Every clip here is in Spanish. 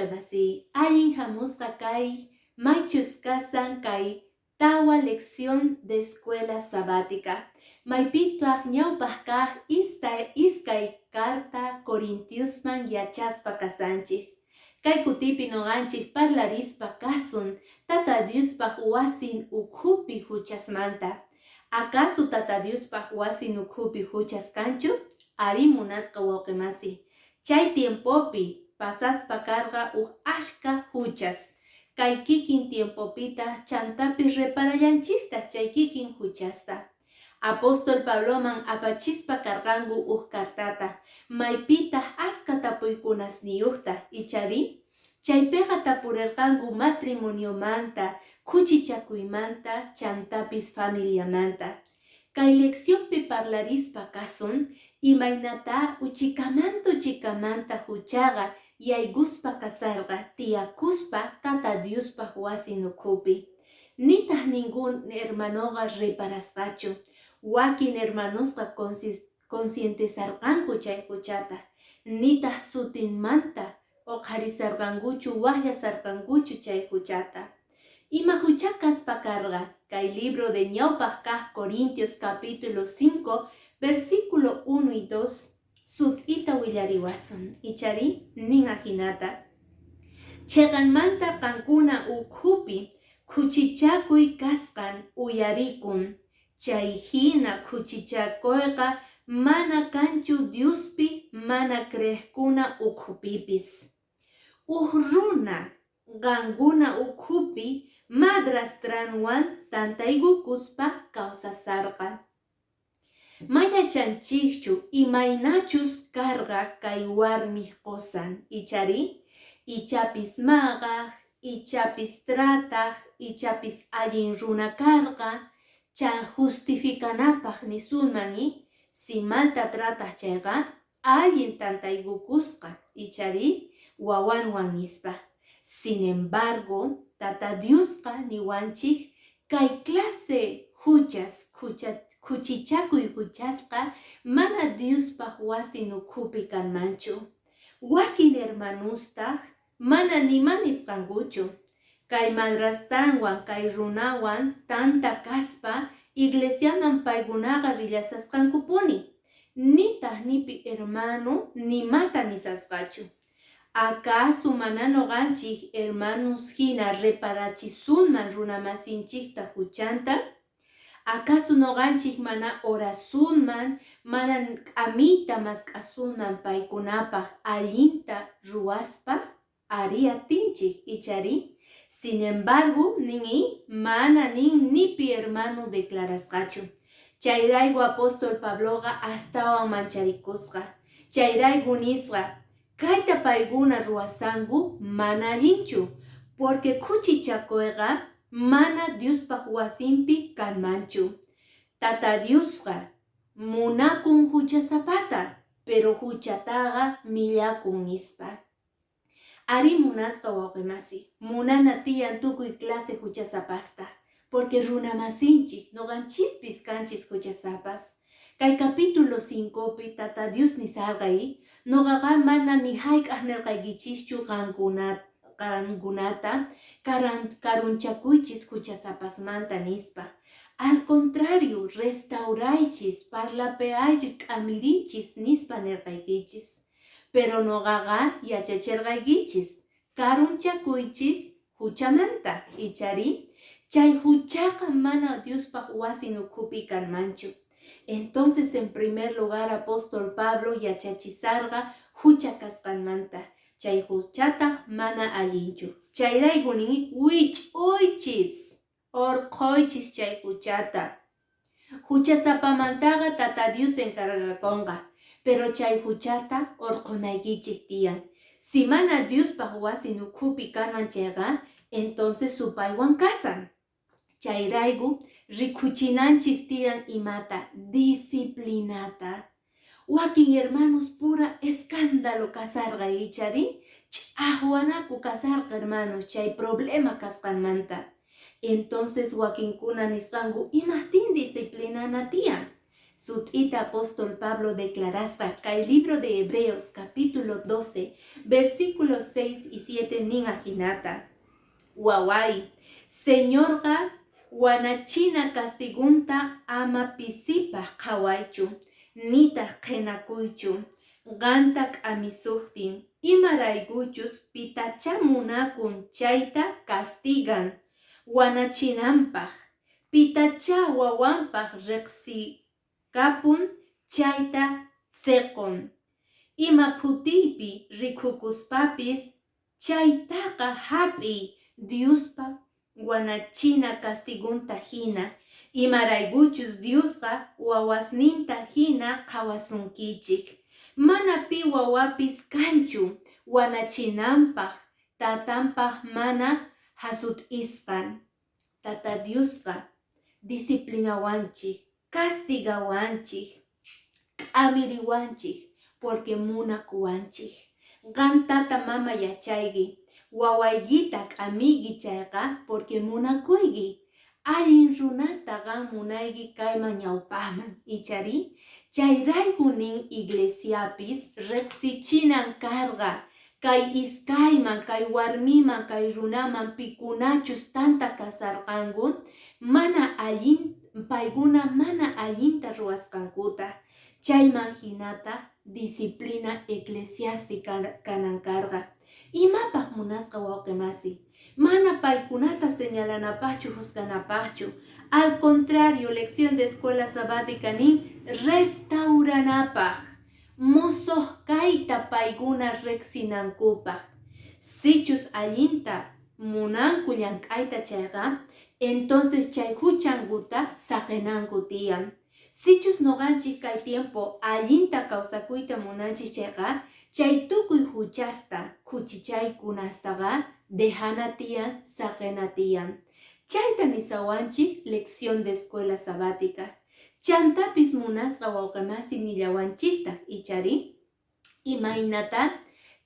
waqemasi, allin hamusqa kay, maychus kasan kay, tawa lección de escuela sabática. Maypitaq ñawpaq kaq iskay carta Corintiosman yachaspa kasanchik. Kay kutipi noqanchik parlarispa kasun Tata Diospaq wasin ukhupi huchasmanta. ¿Acaso Tata Diospaq wasin ukhupi huchas kanchu? Ari munasqa wawqimasi. Chay tiempopi pasaspa karqa ashka huchas. Kay kikin tiempopita chantapi reparayanchista chay kikin huchasta. Apóstol Pabloman apachispa karqangu cartata. Maypita aska tapuykunas niyuqta ichari. Chaypeqa tapurirqangu matrimoniomanta, kuchichakuymanta, chantapis familiamanta. Kay lecciónpi parlarispa kasun, imaynata uchikamanta huchaga, yayguspa kasarqa, tiyakuspa Tata Diospaq wasin ukhupi. Nitaq ningún hermanoqa reparasqachu. Wakin hermanosqa conscientizarqanku chay huchata. Nitaq sutinmanta oqharisarqankuchu waqllasarqankuchu chay huchata. Ima huchakaspa karqa, kay libro de ñawpaq kaq Corintios capítulo 5 versículo 1 y 2 sut'ita willariwasun. Ichari nin ahinata. Cheqanmanta qankuna ukhupi kuchichakuy kasqan uyarikun. Chay hina kuchichakuyqa mana kanchu Diospi mana creqkuna ukhupipis. Runa qankuna ukhupi madrastranwan tantaykukuspa kawsasarqa. Mayachanchikchu imaynachus karqa kay warmi qosan. Ichari, ichapis maqaq, ichapis trataq, ichapis allin runa karqa, chan justificanapaq nisunmani, si malta trataq chayqa, allin tantaykukusqa. Ichari, wawanwan nispa. Sin embargo, Tata Diosqa niwanchik kay clase kuchichakuy huchasqa mana Diospaq wasin ukhupi kanmanchu. Wakin hermanustaq mana nimanis kankuchu. Kay madrastanwan kay runawan tanta kaspa iglesiaman paykunaqa rillasasqankupuni. Nitaq nipi hermano nimata nisasqachu. ¿Acaso mana noqanchik hermanos hina reparachisunman runamasinchikta huchanta? ¿Acaso noqanchik mana orasunman, mana amita mask'asunman paykunapaq allinta ruwaspa? Ari atinchik ichari. Sin embargo, mana nipi hermano declarasqachu. Chayrayku apóstol Pabloqa astawan mancharicusqa. Chayrayku nisqa, kayta paykuna ruwasanku mana allinchu, porque kuchichakuyqa mana Diospaq wasinpi kanmanchu. Tata Diosqa munakun huchasapata, pero huchataqa millakun nispa. Ari munasqa wawqimasi, munana tiyan tukuy clase huchasapasta, porque runamasinchik noqanchispis kanchis huchasapas. Kay capítulo 5 pi Tata Dios nisarqay, noqaqa mana ni hayk'aq nirqaykichischu qankunata karunchakuychis huchasapasmanta nispa. Al contrario, restauraychis, parlapeaychis, k'amirichis nispa nirqaykichis. Pero noqaqa yachachirqaykichis, karunchakuychis huchamanta. Ichari, chay huchaqa mana Diospaq wasin ukhupi kanmanchu. Entonces, en primer lugar, apóstol Pablo yachachisarqa hucha kasqanmanta. Chay huchata mana allinchu. Chayraykuni wich'uychis, orquychis chay huchata. Huchasapamantaqa Tata Dios encargakunqa, pero chay huchata orqunaykichik tiyan. Si mana Diospaq wasin ukhupi kanman chayqa, entonces supaywan kasan. Chayrayku rikuchinanchik tiyan imata disciplinata. Wakin hermanos pura escándalo kasarqa ichari, ch'ahwanaku kasarqa hermanos chay problema kasqanmanta. Entonces wakinkuna nisqanku imahtin disciplinana tiyan. Sut'ita apóstol Pablo declaraspa el libro de Hebreos capítulo 12 versículos 6 y 7 nin ajinata. Wawai, señorga wanachina castigunta ama pisipa kawaichu, nita kenakuychu, gantak amisuhtin, imarayguchus pitachamunakun chayta castigan, wanachinampaj, pitacha wawampaj reqsikapun chayta seqon, ima putipi rikukuspapis chaytaqa hapi Diospa wanachina castigunta hina, imarayguchus Diosqa wawasninta hina qawasunkichik. Mana pi wawapis kanchu wanachinampaq, tatanpaq mana hasut isqan. Tata Diosqa disciplinawanchik, castigawanchik, amiriwanchik, porque munakuwanchik. Gan tata mama yachaygi, wawaygitak amigi chayqa porque munakuygi. Allin runata gan munaygi kayman ñawpajman. Ichari, chayrayku nin iglesiapis reqsichinan karqa. Kay iskayman, kay warmiman, kay runaman pikunachus tanta kasarqangun, payguna mana allinta ruwasqankuta. Chayman hinata disciplina eclesiástica kanan karqa. Imapaq munasqa wawqimasi, mana paykunata señalanapachu juzganapachu. Al contrario, lección de escuela sabática nin restauranapaq, mosoq kayta payguna reqsinankupaq. Sichus allinta munanku llank'ayta chayqa, entonces chay huchankuta saqenanku tiyan. Sichus noqanchik kay tiempo allinta kawsakuyta munanchik chayqa, chay tukuy huchasta, huchichaykunastaqa dejana tiyan, saqena tiyan. Chayta nisawanchik lección de escuela sabática. Chantapis munasqa wawqimasi nillawanchikta, ichari, imaynata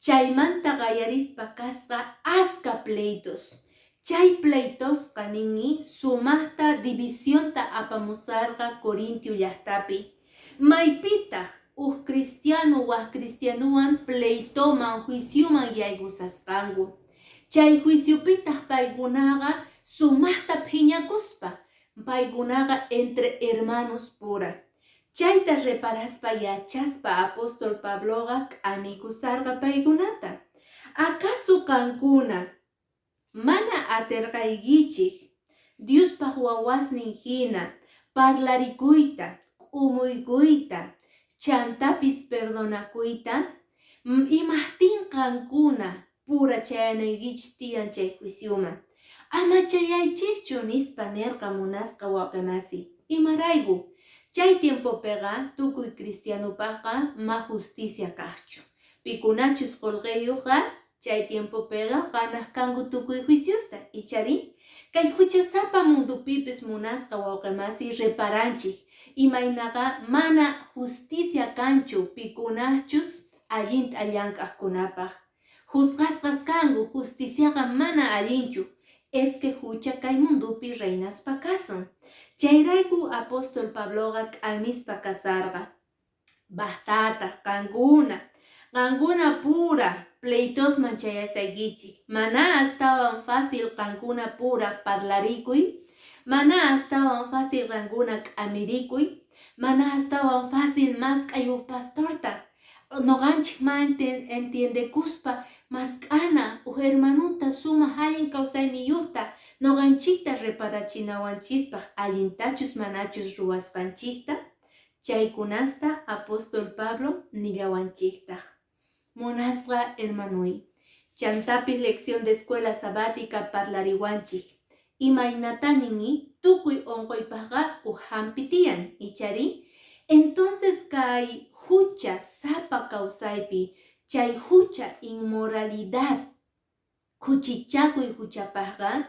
chaymanta qayarispa kasqa aska pleitos. Chay pleitosqa ninmi sumaqta divisionta apamusarqa Corintio llaqtapi. Maypitaq cristiano waq cristianuwan pleitoman, juiciuman yaygusasqanku. Chay juiciupitaq paykunaqa sumaqta phiñakuspa, paykunaqa entre hermanos pura. Chayta reparaspa yachaspa apóstol Pabloqa amikusarqa paykunata. ¿Acaso qankuna mana aterqaykichik Diospaq wawasnin hina parlarikuyta, umuykuyta, chantapis perdonakuyta? Imaqtin qankuna pura chayanaykichik tiyan chay juiciuman. Ama chayaychikchu nispa nerqa munasqa wawqimasi. Imarayku, chay tiempopiqa tukuy cristianupaqqa ma justicia kaqchu. Pikunachus qolqeyuqa chay tiempopiqa qanaq kanku tukuy juiciosta. Ichari, kay huchasapa mundupipis munasqa wawqimasi reparanchik. Imaynaqa mana justicia kanchu pikunachus allinta llank'aqkunapaq. Juzgasqas kanku justiciaqa mana allinchu. Es que hucha kay mundupi reinaspa kasan. Chayrayku apóstol Pabloqa k'amispa kasarqa. Bastata, qankuna pura pleitosman chayasaykichik. Mana astawan fácil qankuna pura parlarikuy. Mana astawan fácil qankuna k'amirikuy. Mana astawan fácil mask'ayuq pastorta. Noqanchik ma entiendekuspa mask'ana hermanuta suma allin kawsayniyuqta noqanchikta reparachinawanchispaq allintachus manachus ruwasqanchikta. Chaykunasta apóstol Pablo nillawanchiktaq. Munasqa hermanuy, chantapis lección de escuela sabática parlariwanchik. Imaynata ninmi tukuy onqoypaqqa uhampi tiyan, ichari. Entonces kay hucha sapa kawsaypi, chay hucha inmoralidad kuchichakuy huchapaqqa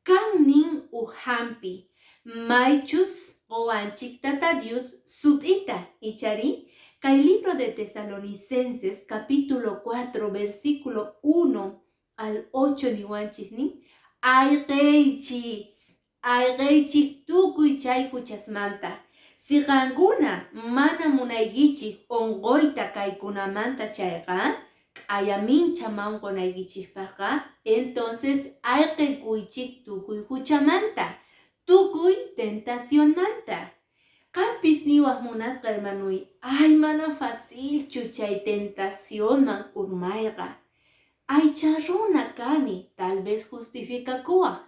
kan nin uhampi maychus qowanchiktata Dios sut'ita. Ichari, kay libro de Tesalonicenses capítulo 4 versículo 1 al 8 niwanchik nin ayqeychik tukuy chay huchasmanta. Siqankuna mana munaykichik onqoyta kaykunamanta chayqa, ayamincha manqunaykichikpaqa, entonces ayqikuychik tukuy huchamanta, tukuy tentacionmanta. Qampis niwaq munasqa hermanuy, ay mana facilchu chay tentacionman urmayqa. Aycha runa kani, tal vez justificakuwaq,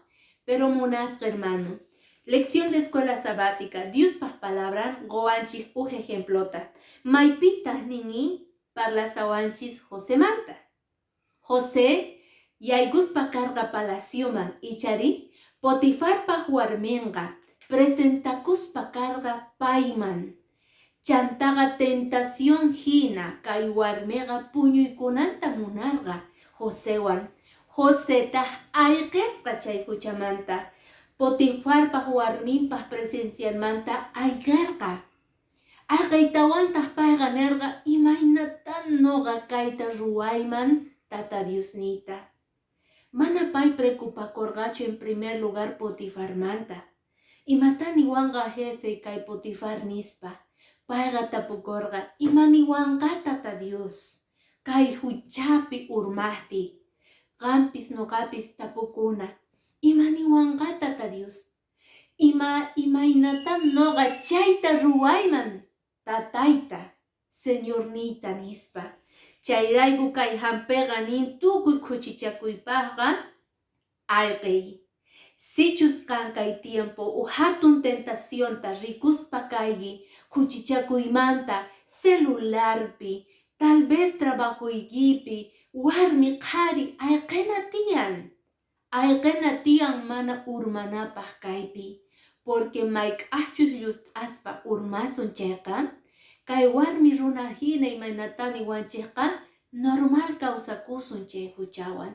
pero munasqa hermano. Lección de escuela sabática. Dios pa palabran goanchis ejemplota. Maypita nini parla sawanchis José Manta. José yayguspa carga palacioman ichari Potifar pa huarmenga presentakuspa carga payman. Chantaga tentación hina kay warmega puñuykunanta munarga Joséwan. José tah ayqesqa chay huchamanta. Potifarpaq warminpaq presencialmanta aygarqa. Ayqaytawantaq payqa nerqa imaynatan noqa kayta ruwayman tata Diosnita. Mana pay preocupakorqachu en primer lugar Potifarmanta. Imataniwanqa jefe kay Potifar nispa. Payqa tapukorqa imaniwanqa tata Dios. Kay huchapi urmahti. Qampis noqapis tapukuna. Imaniwanqa tata Dios. Imaynatan noqa chayta ruwayman tatayta señornita nispa. Chayrayku kay hampega nin tukuy kuchichakuypaqqa ayqey. Sichus kankay tiempo u hatun tentacionta rikuspa kaygi kuchichakuymanta celularpi, tal vez trabajuykipi, warmi qhari ayqena tiyan. Ayqena tiyan mana urmanapaq kaypi, porque mayk'achus llust'aspa urmasun chayqa, kay warmi runa hina imaynatani wanchiqqa normal kawsakusun chay huchawan.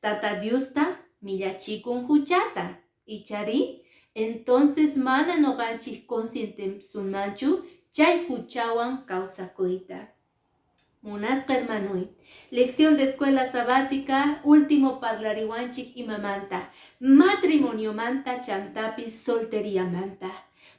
Tata Diosta millachikun huchata, ichari, entonces mana noqanchik conscientesunmanchu chay huchawan kawsakuyta. Munasqa hermanuy, lección de escuela sabática, último parlariwanchik imamanta, matrimonio manta chantapis soltería manta.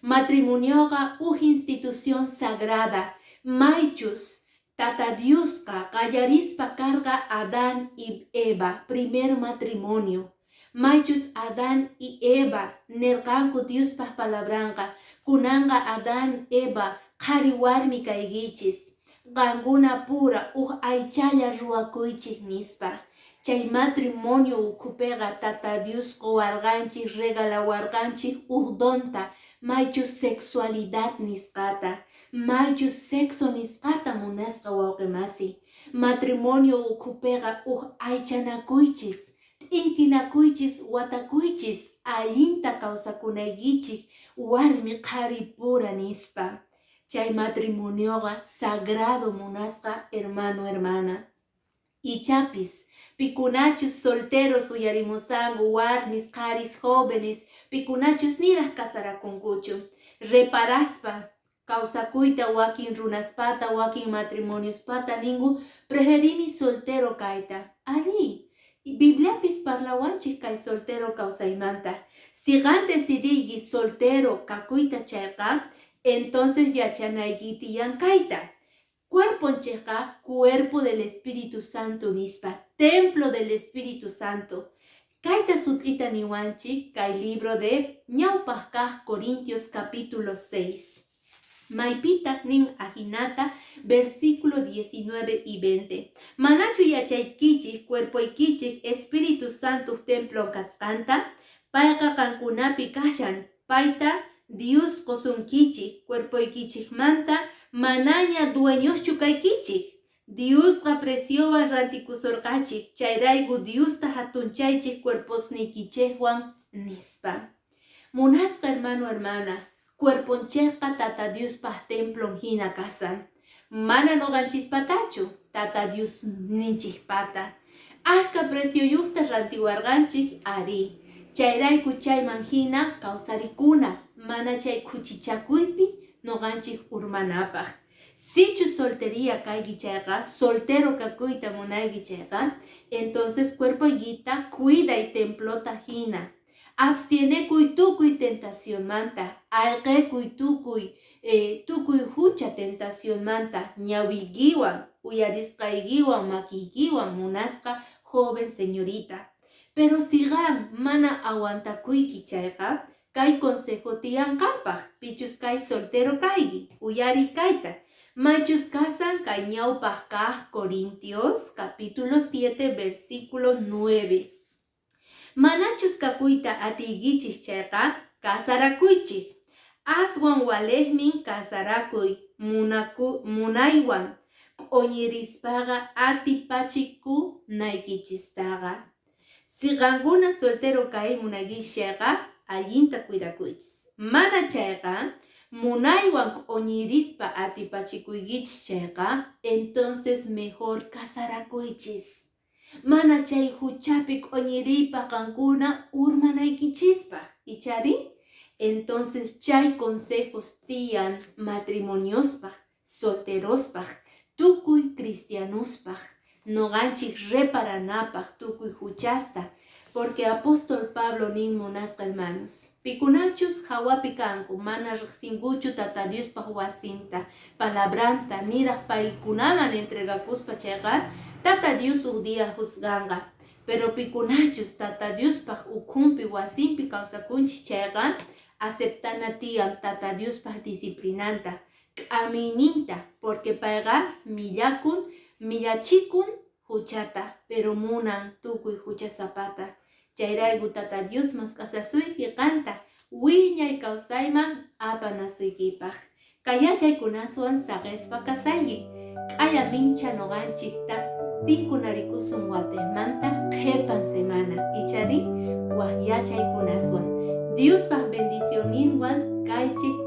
Matrimonioga institución sagrada, maychus, tata Diosqa qallarispa carga Adán y Eva, primer matrimonio. Maychus Adán y Eva, nerqanku Diospa palabranqa, kunanga Adán, Eva, qhari warmi kaygichis. Qankuna pura aychalla ruwakuychik nispa. Chay matrimonio ukupega tata Dios qowarqanchik regalawarqanchik donta maychus sexualidad nisqata, maychus sexo nisqata munasqa wawqimasi. Matrimonio ukupega aychanakuychis, t'inkinakuychis, watakuychis, allinta kawsakunaykichik warmi qhari pura nispa. Chay matrimonioga sagrado munasqa hermano hermana. Ichapis, pikunachus solteros uyarimusangu, warmis, qaris, jóvenes, pikunachus niraq kasarakunkuchu. Reparaspa, kawsakuyta wakin runaspata, wakin matrimoniuspata ningu, preferini soltero kayta. Ari, Bibliapis parlawanchik kay soltero kawsaymanta. Siqan decidiyki soltero kakuyta chayqa, entonces yachanaykiti yankaita. Cuerponcheqa, cuerpo del Espíritu Santo nispa, templo del Espíritu Santo. Kaita sut'ita niwanchik kay libro de ñawpaq kaq Corintios capítulo 6. Maypita nin ajinata versículo 19 y 20. Manachu yachaykichik cuerpoykichik Espíritu Santo templo kasqanta, payqa qankunapi kashan, payta Dios qosunkichik, cuerpoykichikmanta manaña dueñoschu kaykichik. Diosqa presiowan rantikusurqachik, chayrayku Diosta hatunchaychik cuerposnikichikwan nispa. Munasqa hermano hermana, cuerponchikqa tata Diospaq templon hina kasan. Mana noqanchispatachu, tata Dios ninchikpata. Ashka presioyuqta rantiwarqanchik ari. Chayrayku chayman hina kawsarikuna, mana chay kuchichakuypi noqanchik urmanapaq. Sichu soltería kayki chayqa, soltero kakuyta munayki chayqa, entonces cuerpoykita cuida y templota hina. abstienekuy tukuy tentación manta, alqekuy tukuy hucha tentación manta, ñawikiwan, uyarisqaykiwan, makiykiwan munasqa joven señorita. Pero sigan mana aguantakuyki chayqa, kay consejo tiyanqanpaq, pichus kay soltero kayki, uyari kayta. Maychus kasan kay ñawpaq kaq Corintios, capítulo 7, versículo 9. Manachus kakuyta atiykichis chayqa, kasarakuychik. Aswan walejmin kasarakuy, munaywan, q'uñirispaqa atipachikunaykichistaqa. Siqankuna soltero kay munaykichayqa, allinta cuidakuychis. Mana chayqa, munaywan q'uñirispa atipachikuykichis chayqa, entonces mejor kasarakuychis. Mana chay huchapi q'uñiriypa qankuna urmanaykichispa, ichari? Entonces chay consejos tiyan matrimoniospaq, solterospaq, tukuy cristianuspaq, noqanchik reparanapaq tukuy huchasta, porque apóstol Pablo nin munasqa hermanos, pikunachus hawapi kanku, mana riqsinkuchu Tata Diospaq wasinta, palabranta, niraq paykunaman entregakuspa chayqa, Tata Dios un día juzganqa. Pero pikunachus Tata Diospaq ukhunpi wasinpi kawsakunchik chayqa, aceptana tiyan Tata Diospaq disciplinanta, k'amiyninta, porque payqa millachikun huchata, pero munan tukuy huchasapata. Chayrayku Tata Dios mask'asasuyki qanta, wiñay kawsayman apanasuykipaq. Kayachaykunaswan saqespa kasayki, k'aya mincha noqanchikta tinkunarikusun watesmanta qhepan semana, ichari wakyachaykunaswan. Diospaq bendicioninwan kaychik